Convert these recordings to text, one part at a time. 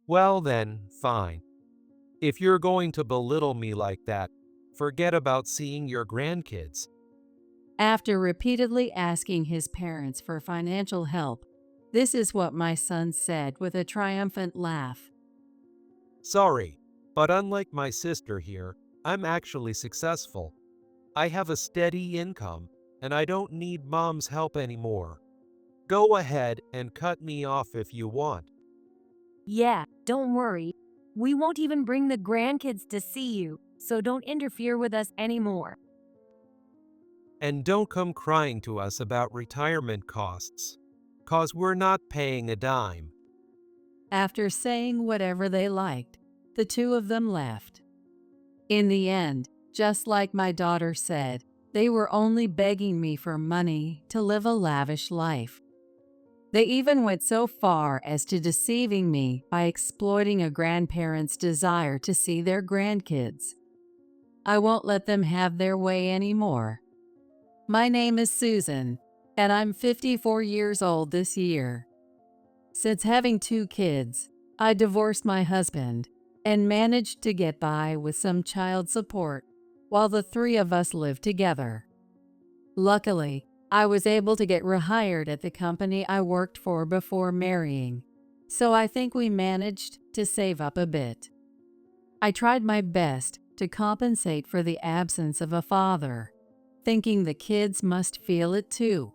Well then, fine. If you're going to belittle me like that, forget about seeing your grandkids. After repeatedly asking his parents for financial help, this is what my son said with a triumphant laugh. Sorry, but unlike my sister here, I'm actually successful. I have a steady income, and I don't need mom's help anymore. Go ahead and cut me off if you want. Yeah, don't worry. We won't even bring the grandkids to see you, so don't interfere with us anymore. And don't come crying to us about retirement costs. 'Cause we're not paying a dime. After saying whatever they liked, the two of them left. In the end, just like my daughter said, they were only begging me for money to live a lavish life. They even went so far as to deceiving me by exploiting a grandparent's desire to see their grandkids. I won't let them have their way anymore. My name is Susan, and I'm 54 years old this year. Since having 2 kids, I divorced my husband and managed to get by with some child support while the three of us lived together. Luckily, I was able to get rehired at the company I worked for before marrying, so I think we managed to save up a bit. I tried my best to compensate for the absence of a father, thinking the kids must feel it too.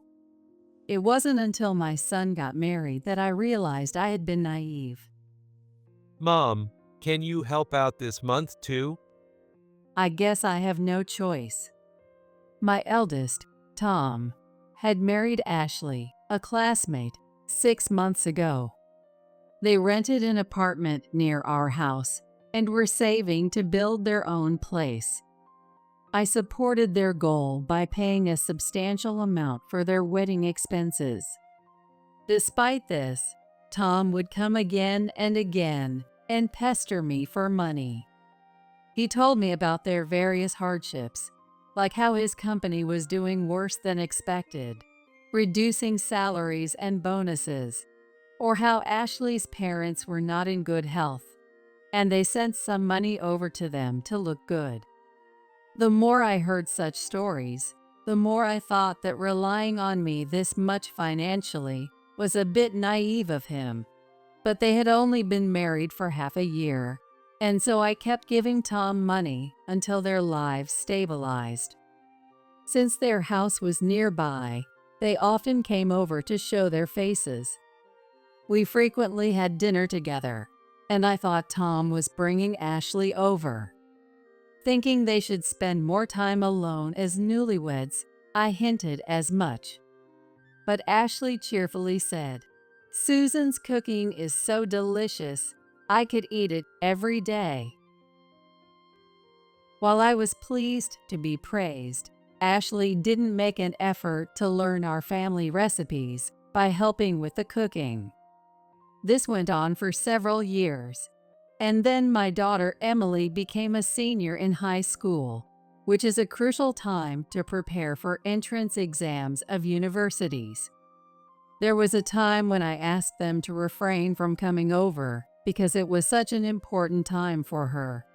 It wasn't until my son got married that I realized I had been naive. Mom, can you help out this month too? I guess I have no choice. My eldest, Tom, had married Ashley, a classmate, 6 months ago. They rented an apartment near our house and were saving to build their own place. I supported their goal by paying a substantial amount for their wedding expenses. Despite this, Tom would come again and again and pester me for money. He told me about their various hardships, like how his company was doing worse than expected, reducing salaries and bonuses, or how Ashley's parents were not in good health, and they sent some money over to them to look good. The more I heard such stories, the more I thought that relying on me this much financially was a bit naive of him. But they had only been married for half a year, and so I kept giving Tom money until their lives stabilized. Since their house was nearby, they often came over to show their faces. We frequently had dinner together, and I thought Tom was bringing Ashley over. Thinking they should spend more time alone as newlyweds, I hinted as much. But Ashley cheerfully said, "Susan's cooking is so delicious, I could eat it every day." While I was pleased to be praised, Ashley didn't make an effort to learn our family recipes by helping with the cooking. This went on for several years. And then my daughter Emily became a senior in high school, which is a crucial time to prepare for entrance exams of universities. There was a time when I asked them to refrain from coming over because it was such an important time for her.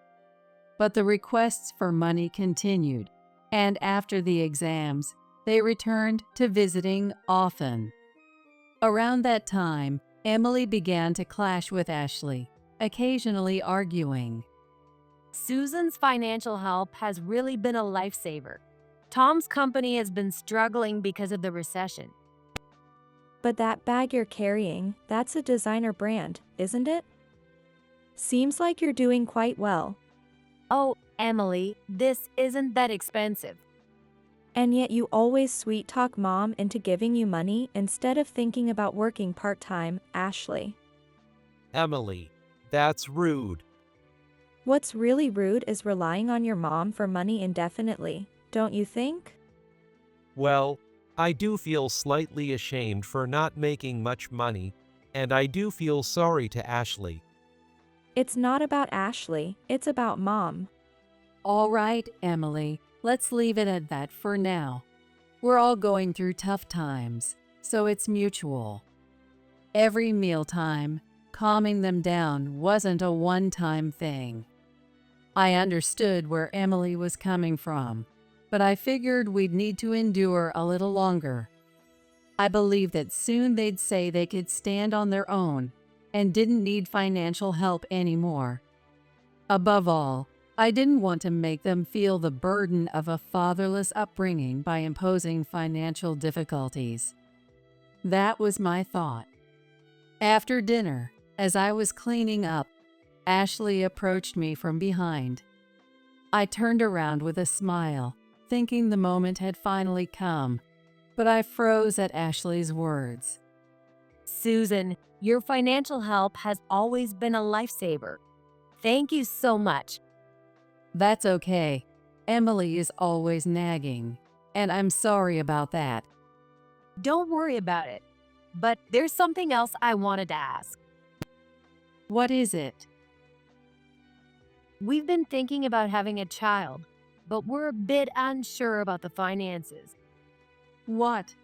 But the requests for money continued, and after the exams, they returned to visiting often. Around that time, Emily began to clash with Ashley, occasionally arguing. Susan's financial help has really been a lifesaver. Tom's company has been struggling because of the recession. But that bag you're carrying, that's a designer brand, isn't it? Seems like you're doing quite well. Oh, Emily, this isn't that expensive. And yet you always sweet-talk Mom into giving you money instead of thinking about working part-time, Ashley. Emily, that's rude. What's really rude is relying on your mom for money indefinitely, don't you think? Well, I do feel slightly ashamed for not making much money, and I do feel sorry to Ashley. It's not about Ashley, it's about Mom. All right, Emily, let's leave it at that for now. We're all going through tough times, so it's mutual. Every mealtime, calming them down wasn't a one-time thing. I understood where Emily was coming from, but I figured we'd need to endure a little longer. I believed that soon they'd say they could stand on their own and didn't need financial help anymore. Above all, I didn't want to make them feel the burden of a fatherless upbringing by imposing financial difficulties. That was my thought. After dinner, as I was cleaning up, Ashley approached me from behind. I turned around with a smile, thinking the moment had finally come, but I froze at Ashley's words. Susan, your financial help has always been a lifesaver. Thank you so much. That's okay. Emily is always nagging, and I'm sorry about that. Don't worry about it. But there's something else I wanted to ask. What is it? We've been thinking about having a child, but we're a bit unsure about the finances. What?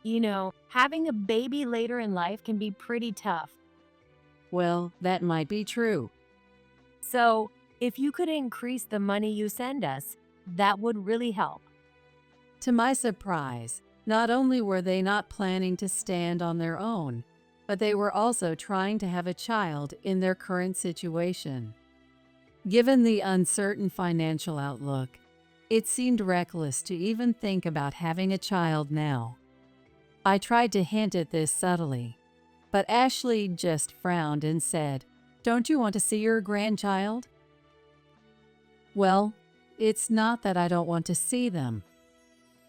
You know, having a baby later in life can be pretty tough. Well, that might be true. So, if you could increase the money you send us, that would really help. To my surprise, not only were they not planning to stand on their own, but they were also trying to have a child in their current situation. Given the uncertain financial outlook, it seemed reckless to even think about having a child now. I tried to hint at this subtly, but Ashley just frowned and said, "Don't you want to see your grandchild?" Well, it's not that I don't want to see them.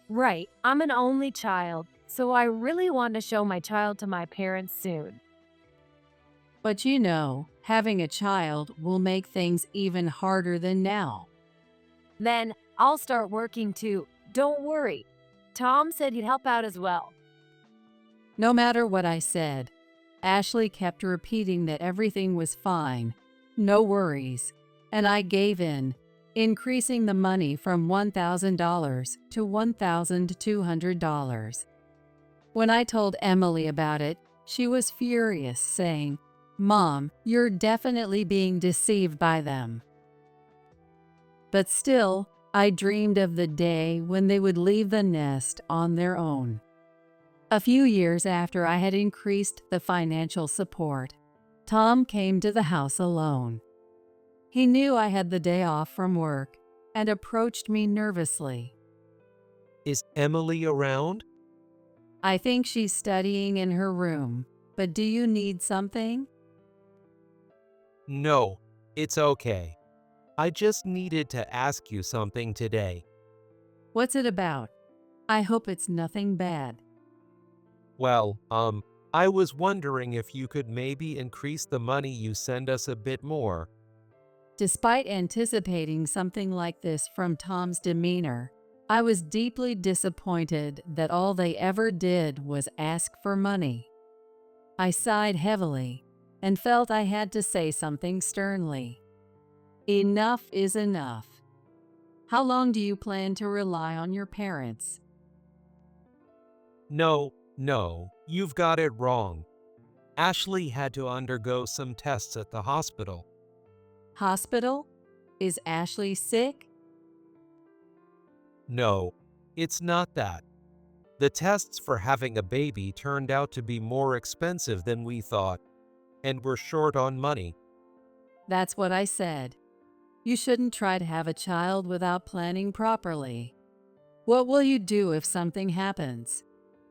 Right, I'm an only child, so I really want to show my child to my parents soon. But you know, having a child will make things even harder than now. Then I'll start working too. Don't worry. Tom said he'd help out as well. No matter what I said, Ashley kept repeating that everything was fine, no worries, and I gave in, increasing the money from $1,000 to $1,200. When I told Emily about it, she was furious, saying, "Mom, you're definitely being deceived by them." But still, I dreamed of the day when they would leave the nest on their own. A few years after I had increased the financial support, Tom came to the house alone. He knew I had the day off from work and approached me nervously. Is Emily around? "I think she's studying in her room, but do you need something?" No, it's okay. I just needed to ask you something today. "What's it about? I hope it's nothing bad." Well, I was wondering if you could maybe increase the money you send us a bit more. Despite anticipating something like this from Tom's demeanor, I was deeply disappointed that all they ever did was ask for money. I sighed heavily and felt I had to say something sternly. Enough is enough. How long do you plan to rely on your parents? No, you've got it wrong. Ashley had to undergo some tests at the hospital. Hospital? Is Ashley sick? No, it's not that. The tests for having a baby turned out to be more expensive than we thought, and we're short on money. That's what I said. You shouldn't try to have a child without planning properly. What will you do if something happens?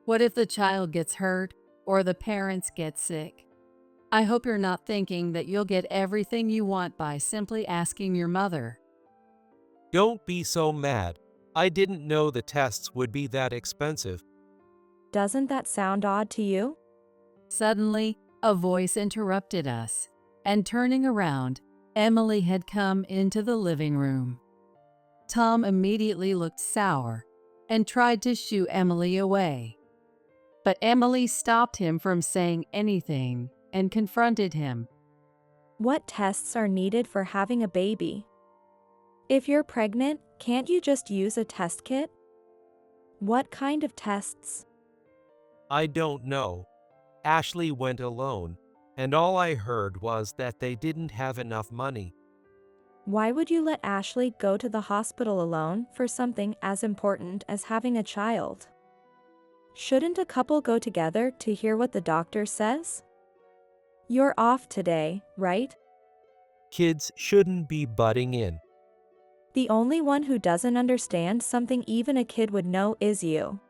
What if the child gets hurt or the parents get sick? I hope you're not thinking that you'll get everything you want by simply asking your mother. Don't be so mad. I didn't know the tests would be that expensive. Doesn't that sound odd to you? Suddenly, a voice interrupted us, and turning around, Emily had come into the living room. Tom immediately looked sour and tried to shoo Emily away. But Emily stopped him from saying anything and confronted him. What tests are needed for having a baby? If you're pregnant, can't you just use a test kit? What kind of tests? I don't know. Ashley went alone, and all I heard was that they didn't have enough money. Why would you let Ashley go to the hospital alone for something as important as having a child? Shouldn't a couple go together to hear what the doctor says? You're off today, right? Kids shouldn't be butting in. The only one who doesn't understand something even a kid would know is you.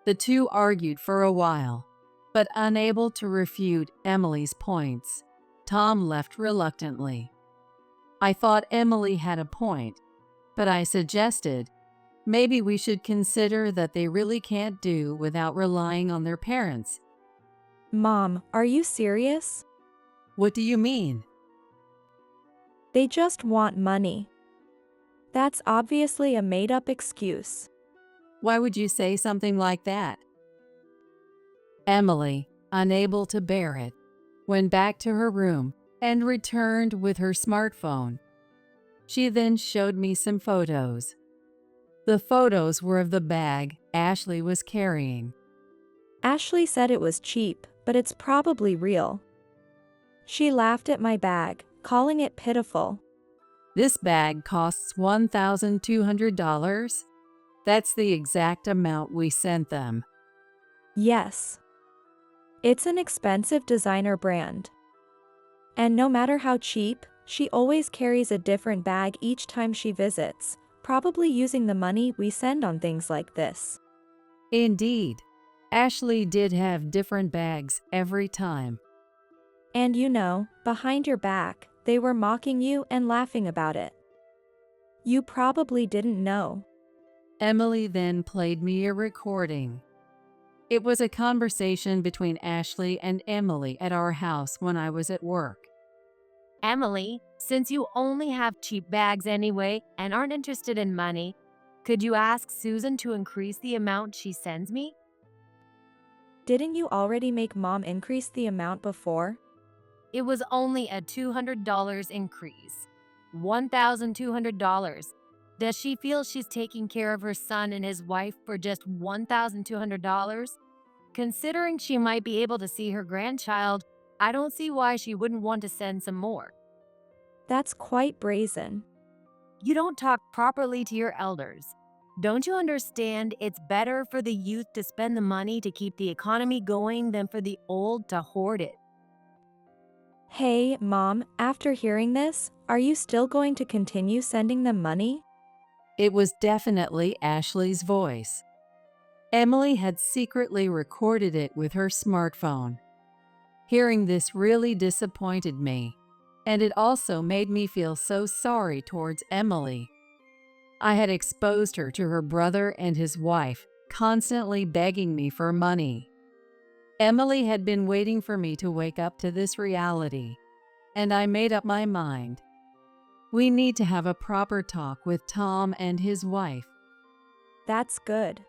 The two argued for a while, but unable to refute Emily's points, Tom left reluctantly. I thought Emily had a point, but I suggested maybe we should consider that they really can't do without relying on their parents. Mom, are you serious? What do you mean? They just want money. That's obviously a made-up excuse. Why would you say something like that? Emily, unable to bear it, went back to her room and returned with her smartphone. She then showed me some photos. The photos were of the bag Ashley was carrying. Ashley said it was cheap, but it's probably real. She laughed at my bag, calling it pitiful. This bag costs $1,200. That's the exact amount we sent them. Yes. It's an expensive designer brand. And no matter how cheap, she always carries a different bag each time she visits, probably using the money we send on things like this. Indeed, Ashley did have different bags every time. And you know, behind your back, they were mocking you and laughing about it. You probably didn't know. Emily then played me a recording. It was a conversation between Ashley and Emily at our house when I was at work. Emily, since you only have cheap bags anyway and aren't interested in money, could you ask Susan to increase the amount she sends me? Didn't you already make Mom increase the amount before? It was only a $200 increase. $1,200. Does she feel she's taking care of her son and his wife for just $1,200? Considering she might be able to see her grandchild, I don't see why she wouldn't want to send some more. That's quite brazen. You don't talk properly to your elders. Don't you understand it's better for the youth to spend the money to keep the economy going than for the old to hoard it? Hey, Mom, after hearing this, are you still going to continue sending them money? It was definitely Ashley's voice. Emily had secretly recorded it with her smartphone. Hearing this really disappointed me, and it also made me feel so sorry towards Emily. I had exposed her to her brother and his wife, constantly begging me for money. Emily had been waiting for me to wake up to this reality, and I made up my mind. We need to have a proper talk with Tom and his wife. That's good.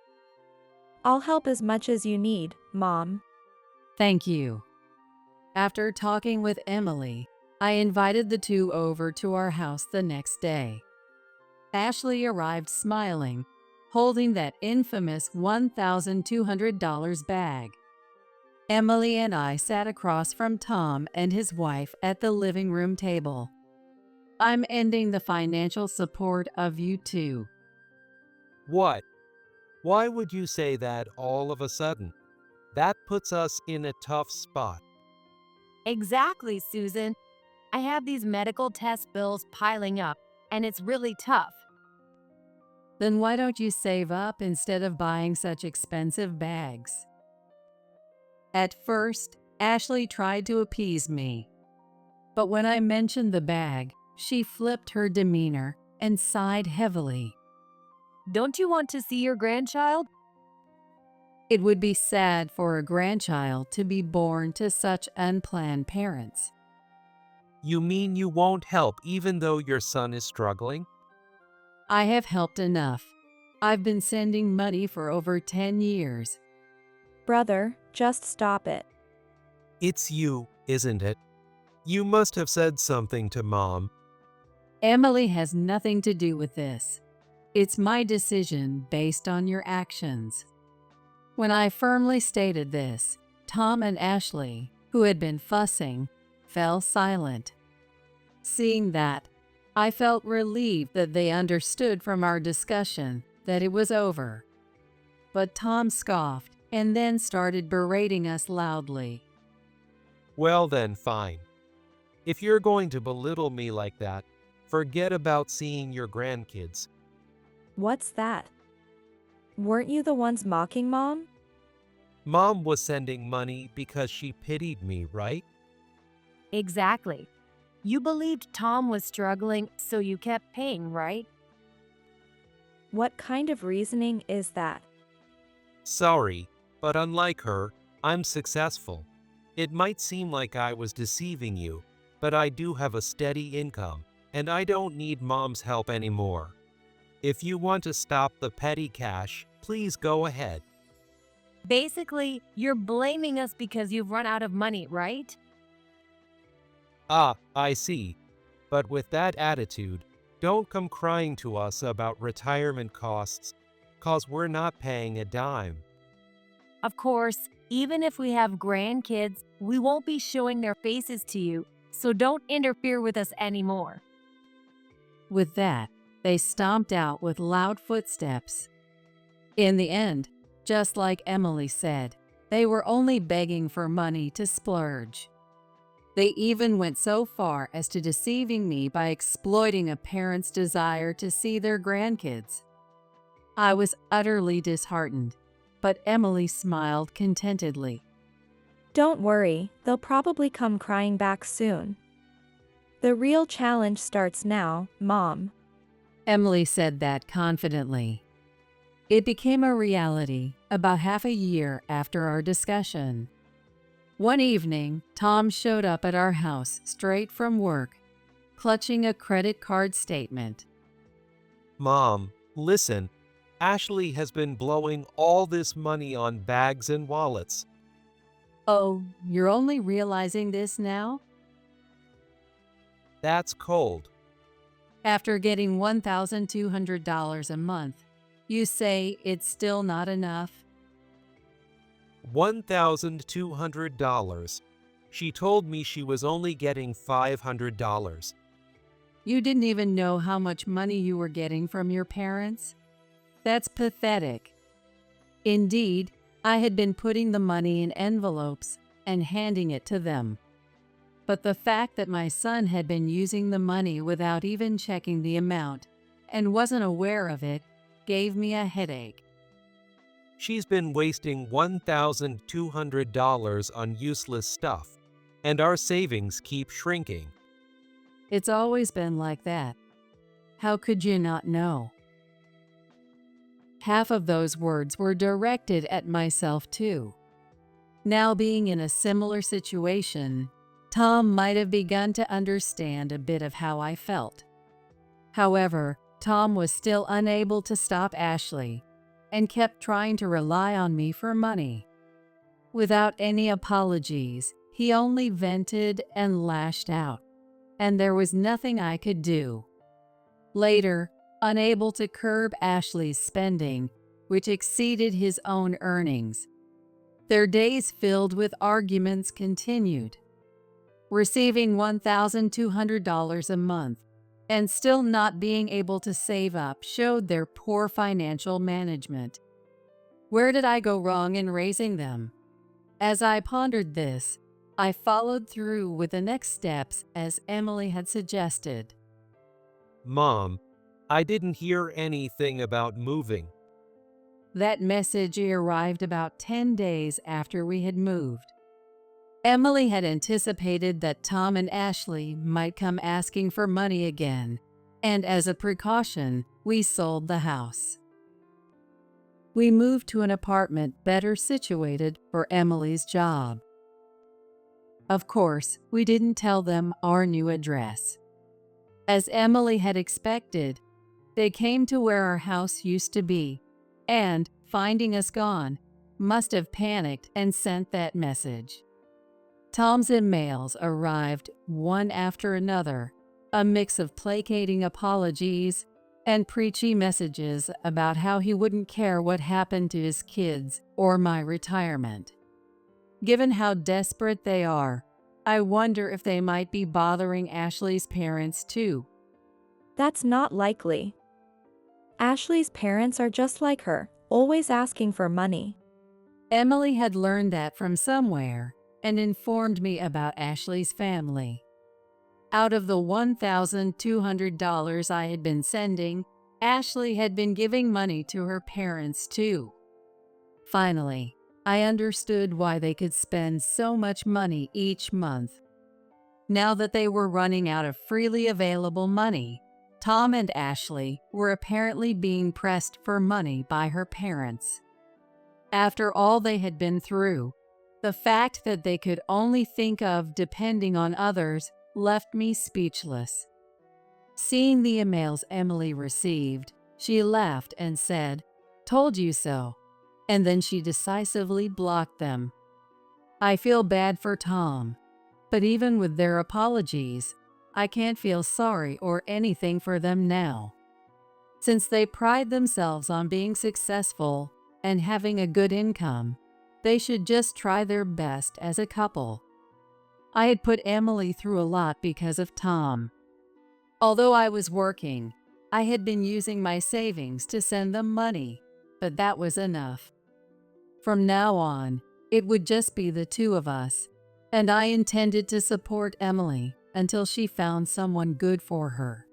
I'll help as much as you need, Mom. Thank you. After talking with Emily, I invited the two over to our house the next day. Ashley arrived smiling, holding that infamous $1,200 bag. Emily and I sat across from Tom and his wife at the living room table. I'm ending the financial support of you two. What? Why would you say that all of a sudden? That puts us in a tough spot. Exactly, Susan. I have these medical test bills piling up, and it's really tough. Then why don't you save up instead of buying such expensive bags? At first, Ashley tried to appease me. But when I mentioned the bag, she flipped her demeanor and sighed heavily. Don't you want to see your grandchild? It would be sad for a grandchild to be born to such unplanned parents. You mean you won't help even though your son is struggling? I have helped enough. I've been sending money for over 10 years. Brother, just stop it. It's you, isn't it? You must have said something to Mom. Emily has nothing to do with this. It's my decision based on your actions. When I firmly stated this, Tom and Ashley, who had been fussing, fell silent. Seeing that, I felt relieved that they understood from our discussion that it was over. But Tom scoffed and then started berating us loudly. Well then, fine. If you're going to belittle me like that, forget about seeing your grandkids. What's that? Weren't you the ones mocking Mom? Mom was sending money because she pitied me, right? Exactly. You believed Tom was struggling, so you kept paying, right? What kind of reasoning is that? Sorry, but unlike her, I'm successful. It might seem like I was deceiving you, but I do have a steady income, and I don't need Mom's help anymore. If you want to stop the petty cash, please go ahead. Basically, you're blaming us because you've run out of money, right? Ah, I see. But with that attitude, don't come crying to us about retirement costs, cause we're not paying a dime. Of course, even if we have grandkids, we won't be showing their faces to you, so don't interfere with us anymore. With that, they stomped out with loud footsteps. In the end, just like Emily said, they were only begging for money to splurge. They even went so far as to deceiving me by exploiting a parent's desire to see their grandkids. I was utterly disheartened, but Emily smiled contentedly. Don't worry, they'll probably come crying back soon. The real challenge starts now, Mom. Emily said that confidently. It became a reality about half a year after our discussion. One evening, Tom showed up at our house straight from work, clutching a credit card statement. Mom, listen, Ashley has been blowing all this money on bags and wallets. Oh, you're only realizing this now? That's cold. After getting $1,200 a month, you say it's still not enough? $1,200. She told me she was only getting $500. You didn't even know how much money you were getting from your parents? That's pathetic. Indeed, I had been putting the money in envelopes and handing it to them. But the fact that my son had been using the money without even checking the amount and wasn't aware of it gave me a headache. She's been wasting $1,200 on useless stuff, and our savings keep shrinking. It's always been like that. How could you not know? Half of those words were directed at myself too. Now being in a similar situation, Tom might have begun to understand a bit of how I felt. However, Tom was still unable to stop Ashley and kept trying to rely on me for money. Without any apologies, he only vented and lashed out, and there was nothing I could do. Later, unable to curb Ashley's spending, which exceeded his own earnings, their days filled with arguments continued. Receiving $1,200 a month and still not being able to save up showed their poor financial management. Where did I go wrong in raising them? As I pondered this, I followed through with the next steps as Emily had suggested. Mom, I didn't hear anything about moving. That message arrived about 10 days after we had moved. Emily had anticipated that Tom and Ashley might come asking for money again, and as a precaution, we sold the house. We moved to an apartment better situated for Emily's job. Of course, we didn't tell them our new address. As Emily had expected, they came to where our house used to be, and, finding us gone, must have panicked and sent that message. Tom's emails arrived one after another, a mix of placating apologies and preachy messages about how he wouldn't care what happened to his kids or my retirement. Given how desperate they are, I wonder if they might be bothering Ashley's parents too. That's not likely. Ashley's parents are just like her, always asking for money. Emily had learned that from somewhere and informed me about Ashley's family. Out of the $1,200 I had been sending, Ashley had been giving money to her parents too. Finally, I understood why they could spend so much money each month. Now that they were running out of freely available money, Tom and Ashley were apparently being pressed for money by her parents. After all they had been through, the fact that they could only think of depending on others left me speechless. Seeing the emails Emily received, she laughed and said, "Told you so," and then she decisively blocked them. I feel bad for Tom, but even with their apologies, I can't feel sorry or anything for them now. Since they pride themselves on being successful and having a good income, they should just try their best as a couple. I had put Emily through a lot because of Tom. Although I was working, I had been using my savings to send them money, but that was enough. From now on, it would just be the two of us, and I intended to support Emily until she found someone good for her.